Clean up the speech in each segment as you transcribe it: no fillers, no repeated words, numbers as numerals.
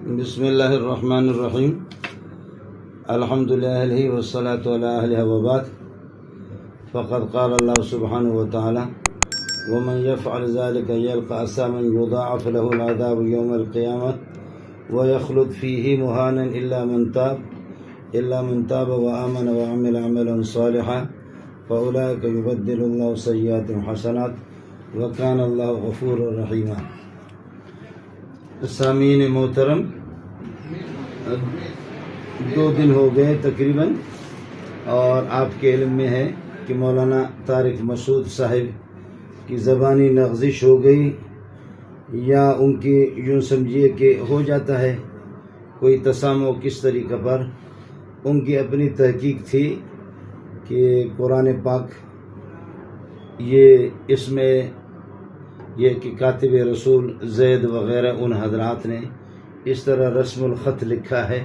بسم اللہ الرحمن الرحیم الحمد للہ والصلاة علی اہلہ وبعد فقد قال اللہ سبحانہ وتعالی ومن يفعل ذلك يلقى أثاما يضاعف له العذاب يوم القيامة ويخلد فيه مهانا إلا من تاب وآمن وعمل عملا صالحا فأولئك يبدل الله سيئاتهم حسنات وكان الله غفورا رحيما۔ سامعین محترم، 2 دن ہو گئے تقریباً، اور آپ کے علم میں ہے کہ مولانا طارق مسعود صاحب کی زبانی لغزش ہو گئی، یا ان کی یوں سمجھیے کہ ہو جاتا ہے کوئی تسامح کس طریقہ پر۔ ان کی اپنی تحقیق تھی کہ قرآن پاک اس میں یہ کہ کاتب رسول زید وغیرہ ان حضرات نے اس طرح رسم الخط لکھا ہے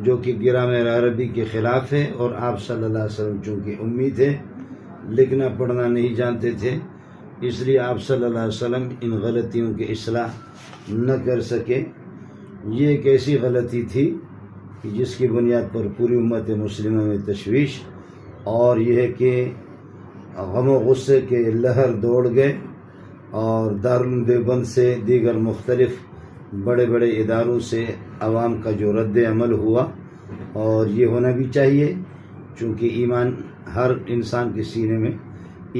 جو کہ گرامر عربی کے خلاف ہے، اور آپ صلی اللہ علیہ وسلم چونکہ امی تھے، لکھنا پڑھنا نہیں جانتے تھے، اس لیے آپ صلی اللہ علیہ وسلم ان غلطیوں کی اصلاح نہ کر سکے۔ یہ ایک ایسی غلطی تھی کہ جس کی بنیاد پر پوری امت مسلمہ میں تشویش اور یہ ہے کہ غم و غصے کے لہر دوڑ گئے، اور دارالعلوم دیوبند سے دیگر مختلف بڑے بڑے اداروں سے عوام کا جو رد عمل ہوا، اور یہ ہونا بھی چاہیے چونکہ ایمان ہر انسان کے سینے میں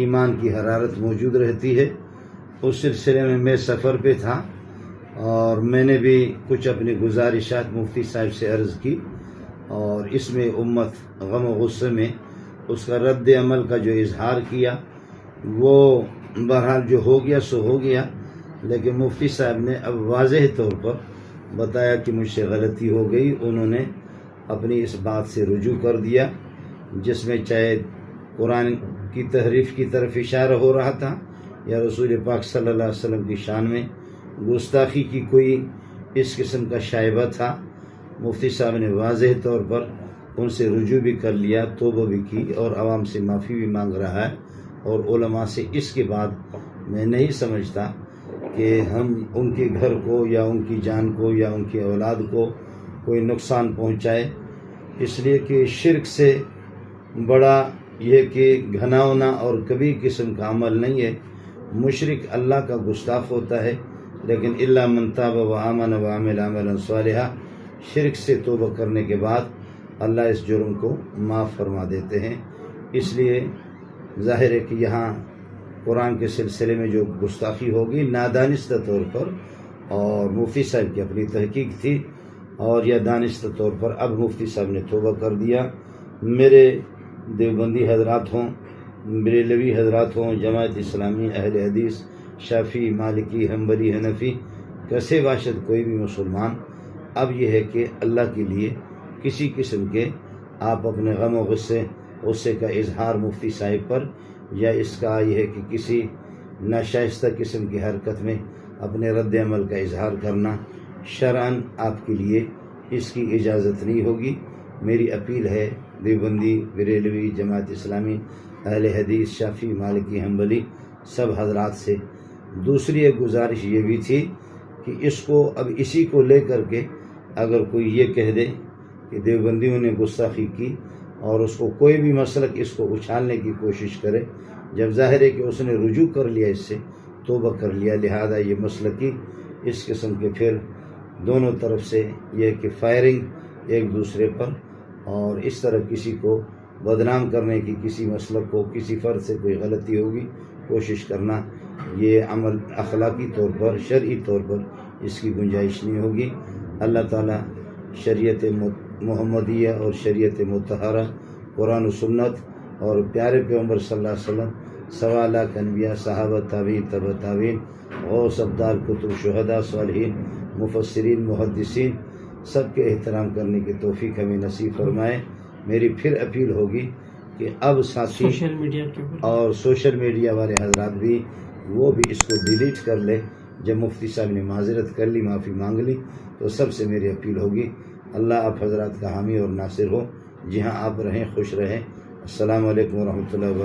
ایمان کی حرارت موجود رہتی ہے۔ اس سلسلے میں سفر پہ تھا، اور میں نے بھی کچھ اپنی گزارشات مفتی صاحب سے عرض کی، اور اس میں امت غم و غصے میں اس کا رد عمل کا جو اظہار کیا وہ بہرحال جو ہو گیا سو ہو گیا، لیکن مفتی صاحب نے اب واضح طور پر بتایا کہ مجھ سے غلطی ہو گئی۔ انہوں نے اپنی اس بات سے رجوع کر دیا جس میں چاہے قرآن کی تحریف کی طرف اشارہ ہو رہا تھا یا رسول پاک صلی اللہ علیہ وسلم کی شان میں گستاخی کی کوئی اس قسم کا شائبہ تھا۔ مفتی صاحب نے واضح طور پر ان سے رجوع بھی کر لیا، توبہ بھی کی، اور عوام سے معافی بھی مانگ رہا ہے، اور علماء سے اس کے بعد میں نہیں سمجھتا کہ ہم ان کے گھر کو یا ان کی جان کو یا ان کی اولاد کو کوئی نقصان پہنچائے، اس لیے کہ شرک سے بڑا یہ کہ گھناؤنا اور کبھی قسم کا عمل نہیں ہے۔ مشرک اللہ کا گستاخ ہوتا ہے، لیکن الا من تاب وآمن وعمل عملا صالحا، شرک سے توبہ کرنے کے بعد اللہ اس جرم کو معاف فرما دیتے ہیں۔ اس لیے ظاہر ہے کہ یہاں قرآن کے سلسلے میں جو گستاخی ہوگی نادانستہ طور پر، اور مفتی صاحب کی اپنی تحقیق تھی، اور یا دانستہ طور پر اب مفتی صاحب نے توبہ کر دیا۔ میرے دیوبندی حضرات ہوں، بریلوی حضرات ہوں، جماعت اسلامی، اہل حدیث، شافعی، مالکی، حنبلی، حنفی، کسے باشد کوئی بھی مسلمان، اب یہ ہے کہ اللہ کے لیے کسی قسم کے آپ اپنے غم و غصے کا اظہار مفتی صاحب پر، یا اس کا یہ ہے کہ کسی ناشائستہ قسم کی حرکت میں اپنے رد عمل کا اظہار کرنا شرعاً آپ کے لیے اس کی اجازت نہیں ہوگی۔ میری اپیل ہے دیوبندی، بریلوی، جماعت اسلامی، اہل حدیث، شافعی، مالکی، حنبلی سب حضرات سے۔ دوسری ایک گزارش یہ بھی تھی کہ اس کو اب اسی کو لے کر کے اگر کوئی یہ کہہ دے کہ دیوبندیوں نے گستاخی کی، اور اس کو کوئی بھی مسلک اس کو اچھالنے کی کوشش کرے، جب ظاہر ہے کہ اس نے رجوع کر لیا، اس سے توبہ کر لیا، لہذا یہ مسلکی اس قسم کے پھر دونوں طرف سے یہ کہ فائرنگ ایک دوسرے پر، اور اس طرح کسی کو بدنام کرنے کی، کسی مسلک کو، کسی فرد سے کوئی غلطی ہوگی کوشش کرنا، یہ عمل اخلاقی طور پر، شرعی طور پر اس کی گنجائش نہیں ہوگی۔ اللہ تعالیٰ شریعت محمدیہ اور شریعت مطہرہ، قرآن و سنت اور پیارے پیغمبر صلی اللہ علیہ وسلم، 1.25 لاکھ انبیاء، صحابہ، تابعین، تبع تابعین، غوث، ابدال، کتب، شہداء، صالحین، مفسرین، محدثین، سب کے احترام کرنے کی توفیق ہمیں نصیب فرمائے۔ میری پھر اپیل ہوگی کہ اب ساتھی اور سوشل میڈیا والے حضرات بھی وہ بھی اس کو ڈیلیٹ کر لے۔ جب مفتی صاحب نے معذرت کر لی، معافی مانگ لی، تو سب سے میری اپیل ہوگی اللہ آپ حضرات کا حامی اور ناصر ہو، جہاں آپ رہیں خوش رہیں۔ السلام علیکم ورحمۃ اللہ وبرکاتہ۔